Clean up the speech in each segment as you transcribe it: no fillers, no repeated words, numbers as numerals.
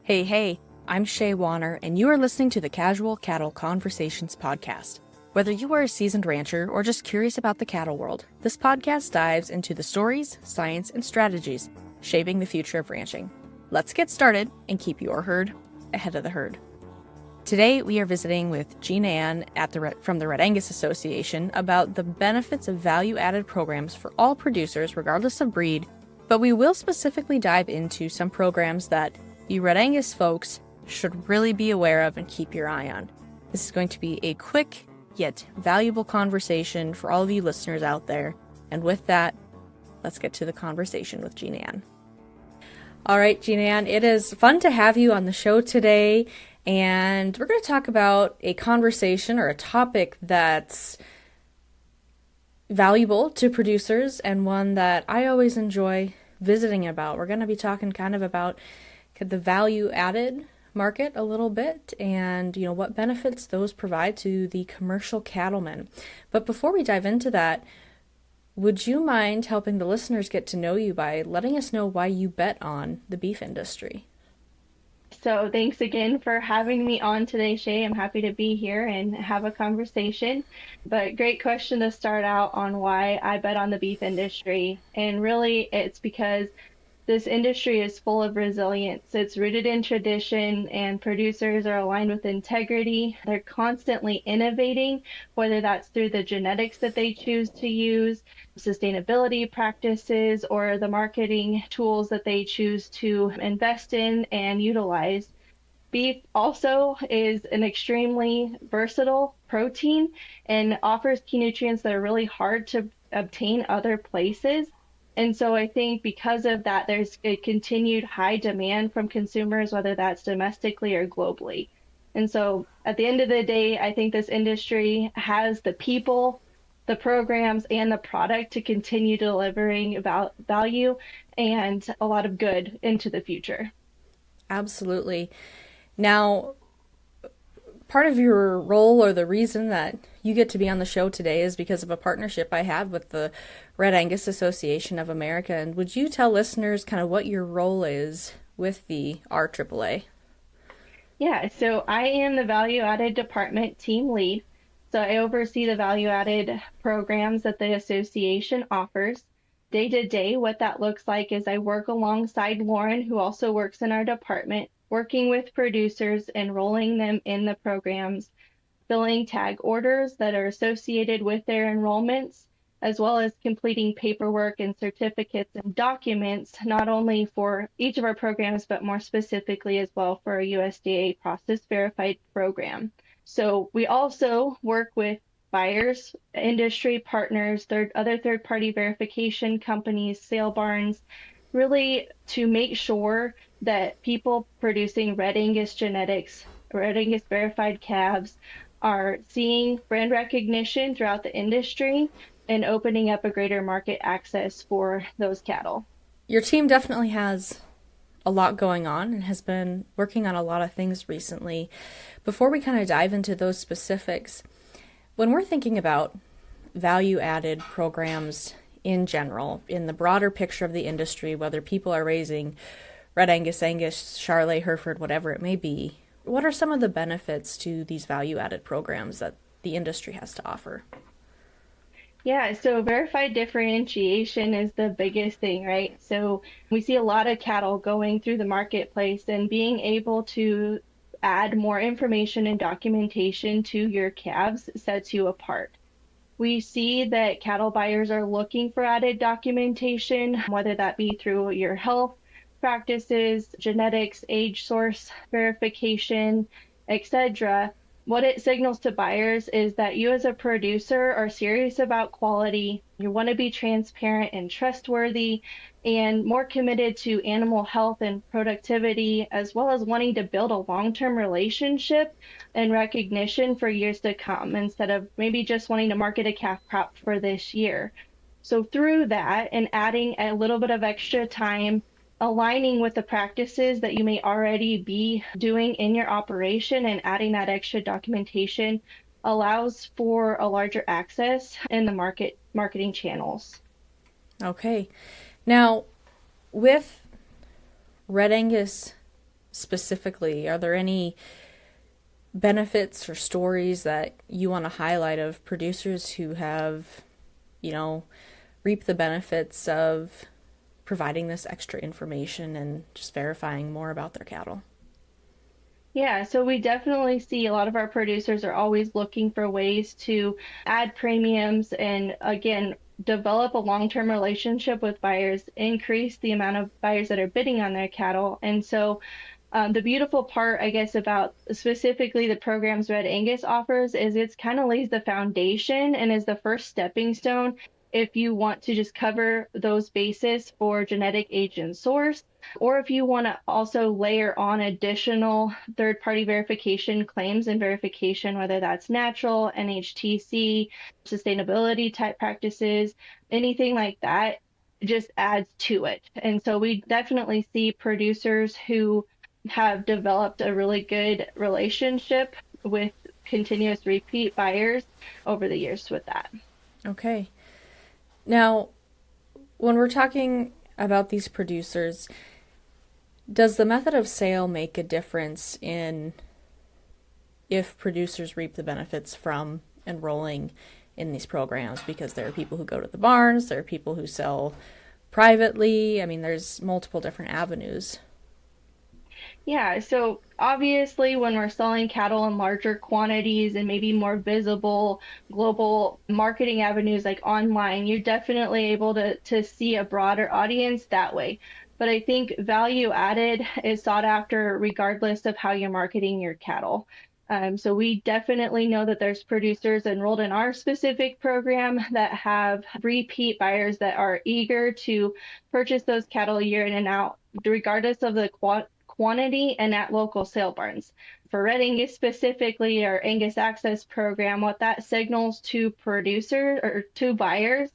Hey, I'm Shaye Warner, and you are listening to the Casual Cattle Conversations podcast. Whether you are a seasoned rancher or just curious about the cattle world, this podcast dives into the stories, science, and strategies shaping the future of ranching. Let's get started and keep your herd ahead of the herd. Today, we are visiting with Jeananne from the Red Angus Association about the benefits of value-added programs for all producers regardless of breed, but we will specifically dive into some programs that you Red Angus folks should really be aware of and keep your eye on. This is going to be a quick yet valuable conversation for all of you listeners out there. And with that, let's get to the conversation with Jeananne. All right, Jeananne, it is fun to have you on the show today. And we're going to talk about a conversation or a topic that's valuable to producers and one that I always enjoy visiting about. We're going to be talking kind of about the value-added market a little bit and, what benefits those provide to the commercial cattlemen. But before we dive into that, would you mind helping the listeners get to know you by letting us know why you bet on the beef industry? So thanks again for having me on today, Shaye. I'm happy to be here and have a conversation. But great question to start out on why I bet on the beef industry. And really, it's because this industry is full of resilience. It's rooted in tradition, and producers are aligned with integrity. They're constantly innovating, whether that's through the genetics that they choose to use, sustainability practices, or the marketing tools that they choose to invest in and utilize. Beef also is an extremely versatile protein and offers key nutrients that are really hard to obtain other places. And so I think because of that, there's a continued high demand from consumers, whether that's domestically or globally. And so at the end of the day, I think this industry has the people, the programs, and the product to continue delivering about value and a lot of good into the future. Absolutely. Now, part of your role or the reason that you get to be on the show today is because of a partnership I have with the Red Angus Association of America. And would you tell listeners kind of what your role is with the RAAA? Yeah, so I am the value added department team lead. So I oversee the value added programs that the association offers. Day to day, what that looks like is I work alongside Lauren, who also works in our department, working with producers, enrolling them in the programs, filling tag orders that are associated with their enrollments, as well as completing paperwork and certificates and documents, not only for each of our programs, but more specifically as well for our USDA process verified program. So we also work with buyers, industry partners, other third-party verification companies, sale barns, really to make sure that people producing Red Angus genetics, Red Angus verified calves, are seeing brand recognition throughout the industry and opening up a greater market access for those cattle. Your team definitely has a lot going on and has been working on a lot of things recently. Before we kind of dive into those specifics, when we're thinking about value-added programs in general, in the broader picture of the industry, whether people are raising Red Angus, Charolais, Hereford, whatever it may be, what are some of the benefits to these value-added programs that the industry has to offer? Yeah, so verified differentiation is the biggest thing, right? So we see a lot of cattle going through the marketplace, and being able to add more information and documentation to your calves sets you apart. We see that cattle buyers are looking for added documentation, whether that be through your health practices, genetics, age source verification, etc. What it signals to buyers is that you as a producer are serious about quality, you want to be transparent and trustworthy, and more committed to animal health and productivity, as well as wanting to build a long-term relationship and recognition for years to come instead of maybe just wanting to market a calf crop for this year. So through that and adding a little bit of extra time, aligning with the practices that you may already be doing in your operation and adding that extra documentation allows for a larger access in the marketing channels. Okay. Now, with Red Angus specifically, are there any benefits or stories that you want to highlight of producers who have, reaped the benefits of providing this extra information and just verifying more about their cattle? Yeah, so we definitely see a lot of our producers are always looking for ways to add premiums and, again, develop a long-term relationship with buyers, increase the amount of buyers that are bidding on their cattle. And so the beautiful part, I guess, about specifically the programs Red Angus offers is it's kind of lays the foundation and is the first stepping stone if you want to just cover those bases for genetic age and source, or if you want to also layer on additional third-party verification claims and verification, whether that's natural, NHTC, sustainability type practices, anything like that, just adds to it. And so we definitely see producers who have developed a really good relationship with continuous repeat buyers over the years with that. Okay. Now, when we're talking about these producers, does the method of sale make a difference in if producers reap the benefits from enrolling in these programs? Because there are people who go to the barns, there are people who sell privately. I mean, there's multiple different avenues. Yeah, so obviously, when we're selling cattle in larger quantities and maybe more visible global marketing avenues like online, you're definitely able to see a broader audience that way. But I think value added is sought after regardless of how you're marketing your cattle. So we definitely know that there's producers enrolled in our specific program that have repeat buyers that are eager to purchase those cattle year in and out, regardless of the quantity and at local sale barns. For Red Angus specifically, our Angus Access program, what that signals to producers or to buyers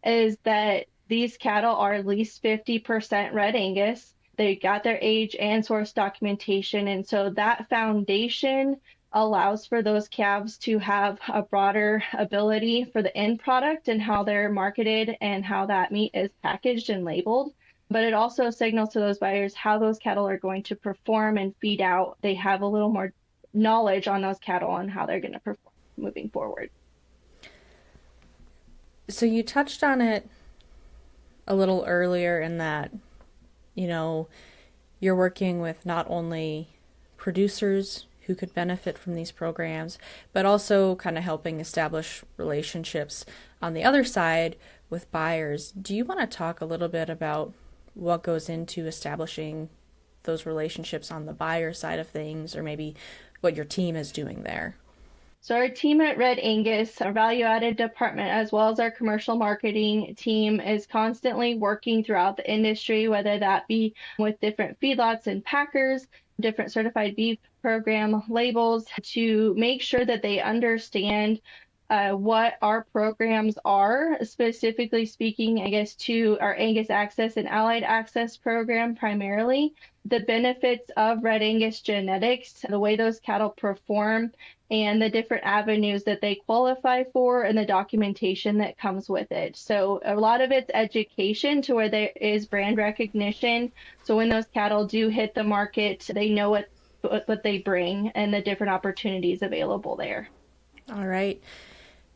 is that these cattle are at least 50% Red Angus. They got their age and source documentation. And so that foundation allows for those calves to have a broader ability for the end product and how they're marketed and how that meat is packaged and labeled. But it also signals to those buyers how those cattle are going to perform and feed out. They have a little more knowledge on those cattle and how they're going to perform moving forward. So you touched on it a little earlier in that, you're working with not only producers who could benefit from these programs, but also kind of helping establish relationships on the other side with buyers. Do you want to talk a little bit about what goes into establishing those relationships on the buyer side of things, or maybe what your team is doing there? So our team at Red Angus, our value-added department, as well as our commercial marketing team, is constantly working throughout the industry, whether that be with different feedlots and packers, different certified beef program labels, to make sure that they understand what our programs are, specifically speaking, I guess, to our Angus Access and Allied Access program primarily, the benefits of Red Angus genetics, the way those cattle perform, and the different avenues that they qualify for and the documentation that comes with it. So a lot of it's education to where there is brand recognition. So when those cattle do hit the market, they know what they bring and the different opportunities available there. All right.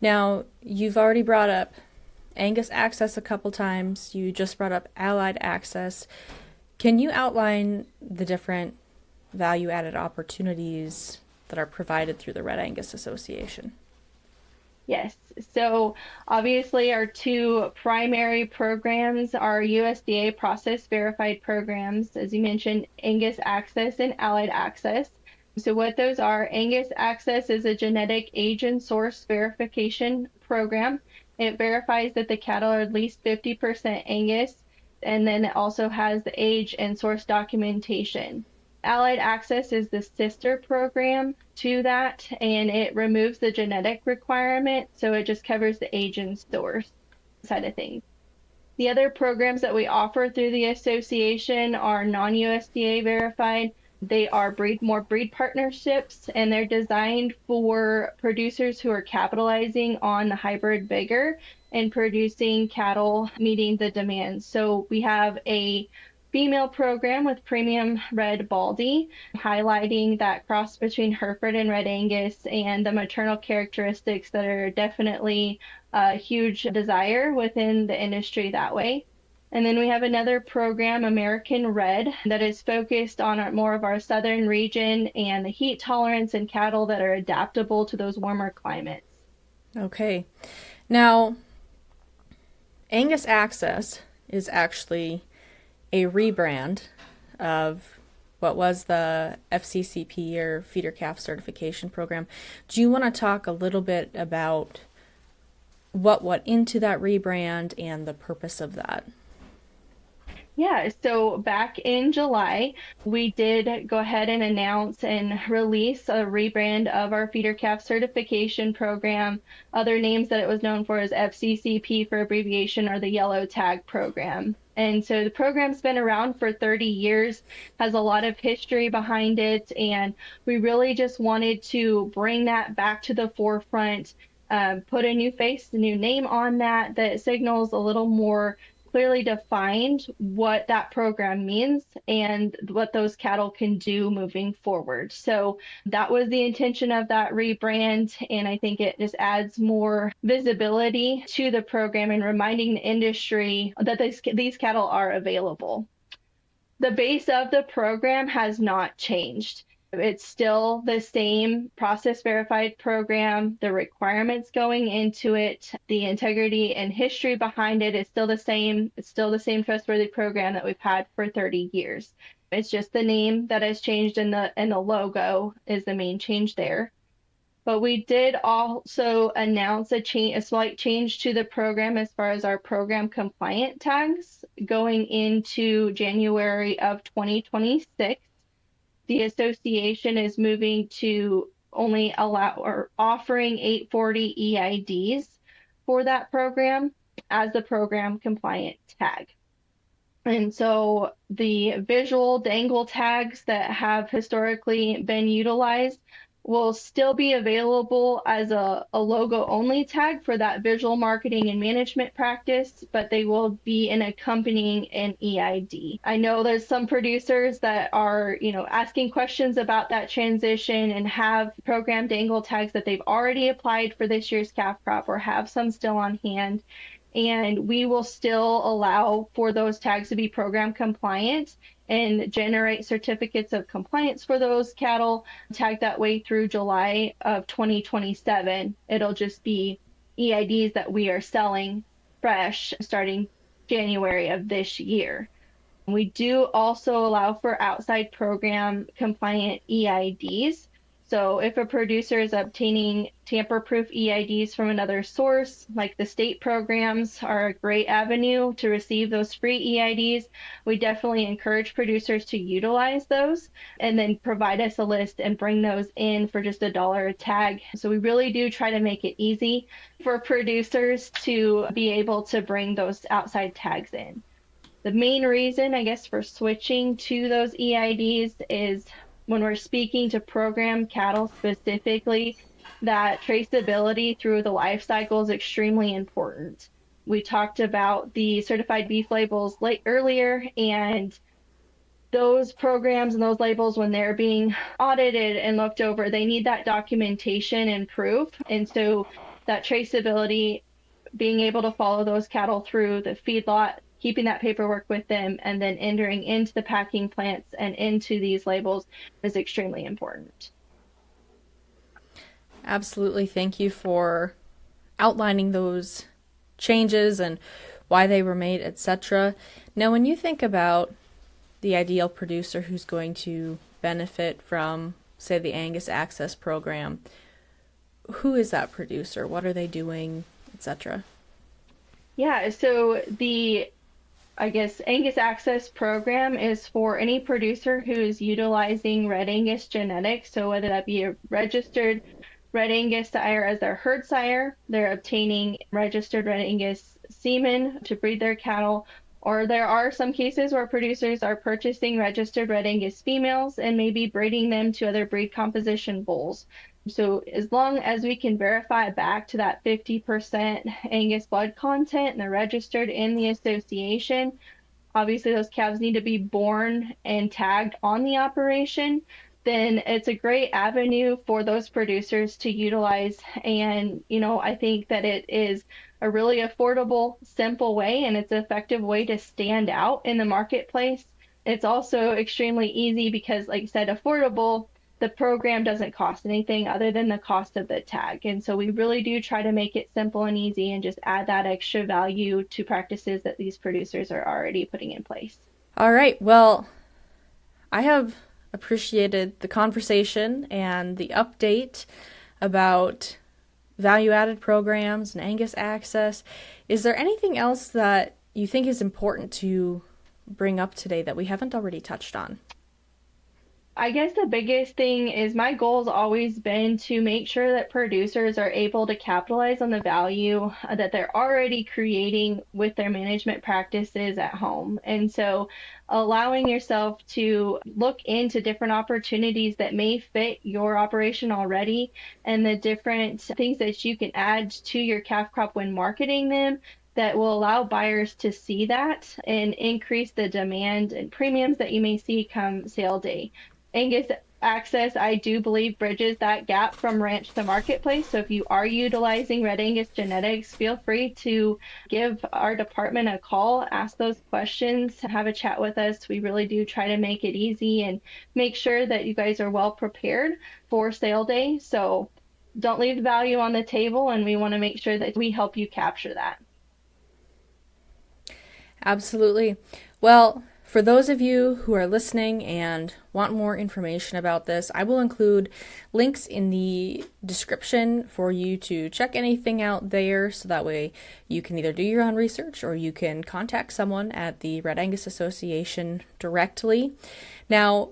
Now, you've already brought up Angus Access a couple times. You just brought up Allied Access. Can you outline the different value-added opportunities that are provided through the Red Angus Association? Yes. So obviously our two primary programs are USDA process verified programs, as you mentioned, Angus Access and Allied Access. So what those are, Angus Access is a genetic age and source verification program. It verifies that the cattle are at least 50% Angus, and then it also has the age and source documentation. Allied Access is the sister program to that, and it removes the genetic requirement, so it just covers the age and source side of things. The other programs that we offer through the association are non-USDA verified. They are more breed partnerships, and they're designed for producers who are capitalizing on the hybrid vigor and producing cattle meeting the demands. So we have a female program with premium red baldy, highlighting that cross between Hereford and Red Angus and the maternal characteristics that are definitely a huge desire within the industry that way. And then we have another program, American Red, that is focused on more of our southern region and the heat tolerance and cattle that are adaptable to those warmer climates. Okay. Now, Angus Access is actually a rebrand of what was the FCCP or feeder calf certification program. Do you want to talk a little bit about what went into that rebrand and the purpose of that? Yeah, so back in July, we did go ahead and announce and release a rebrand of our feeder calf certification program. Other names that it was known for is FCCP for abbreviation, or the yellow tag program. And so the program's been around for 30 years, has a lot of history behind it, and we really just wanted to bring that back to the forefront, put a new face, a new name on that signals a little more clearly defined what that program means and what those cattle can do moving forward. So that was the intention of that rebrand. And I think it just adds more visibility to the program and reminding the industry that these cattle are available. The base of the program has not changed. It's still the same process verified program. The requirements going into it, the integrity and history behind it is still the same. It's still the same trustworthy program that we've had for 30 years. It's just the name that has changed, and the logo is the main change there. But we did also announce a slight change to the program as far as our program compliant tags going into January of 2026. The association is moving to only allow or offering 840 EIDs for that program as the program compliant tag. And so the visual dangle tags that have historically been utilized will still be available as a logo only tag for that visual marketing and management practice, but they will be an accompanying an EID. I know there's some producers that are, asking questions about that transition and have program dangle tags that they've already applied for this year's calf crop or have some still on hand. And we will still allow for those tags to be program compliant and generate certificates of compliance for those cattle tagged that way through July of 2027. It'll just be EIDs that we are selling fresh starting January of this year. We do also allow for outside program compliant EIDs. So if a producer is obtaining tamper-proof EIDs from another source, like the state programs are a great avenue to receive those free EIDs, we definitely encourage producers to utilize those and then provide us a list and bring those in for just $1 a tag. So we really do try to make it easy for producers to be able to bring those outside tags in. The main reason, I guess, for switching to those EIDs is when we're speaking to program cattle specifically, that traceability through the life cycle is extremely important. We talked about the certified beef labels earlier, and those programs and those labels, when they're being audited and looked over, they need that documentation and proof. And so that traceability, being able to follow those cattle through the feedlot, keeping that paperwork with them, and then entering into the packing plants and into these labels is extremely important. Absolutely. Thank you for outlining those changes and why they were made, etc. Now, when you think about the ideal producer who's going to benefit from, say, the Angus Access program, who is that producer? What are they doing, etc.? Yeah, so the Angus Access program is for any producer who is utilizing Red Angus genetics. So whether that be a registered Red Angus sire as their herd sire, they're obtaining registered Red Angus semen to breed their cattle, or there are some cases where producers are purchasing registered Red Angus females and maybe breeding them to other breed composition bulls. So as long as we can verify back to that 50% Angus blood content and they're registered in the association, obviously those calves need to be born and tagged on the operation, then it's a great avenue for those producers to utilize. And, I think that it is a really affordable, simple way, and it's an effective way to stand out in the marketplace. It's also extremely easy because, like I said, affordable. The program doesn't cost anything other than the cost of the tag. And so we really do try to make it simple and easy and just add that extra value to practices that these producers are already putting in place. All right. Well, I have appreciated the conversation and the update about value-added programs and Angus Access. Is there anything else that you think is important to bring up today that we haven't already touched on? I guess the biggest thing is my goal has always been to make sure that producers are able to capitalize on the value that they're already creating with their management practices at home. And so allowing yourself to look into different opportunities that may fit your operation already and the different things that you can add to your calf crop when marketing them that will allow buyers to see that and increase the demand and premiums that you may see come sale day. Angus Access, I do believe, bridges that gap from ranch to marketplace. So if you are utilizing Red Angus genetics, feel free to give our department a call, ask those questions, have a chat with us. We really do try to make it easy and make sure that you guys are well prepared for sale day. So don't leave the value on the table, and we want to make sure that we help you capture that. Absolutely. Well, for those of you who are listening and want more information about this, I will include links in the description for you to check anything out there, so that way you can either do your own research or you can contact someone at the Red Angus Association directly. Now,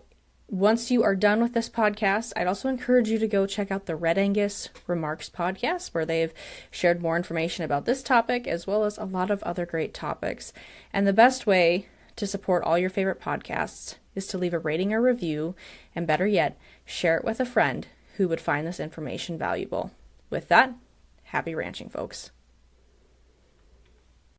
once you are done with this podcast, I'd also encourage you to go check out the Red Angus Remarks podcast, where they've shared more information about this topic as well as a lot of other great topics. And the best way to support all your favorite podcasts is to leave a rating or review, and better yet, share it with a friend who would find this information valuable. With that, happy ranching, folks.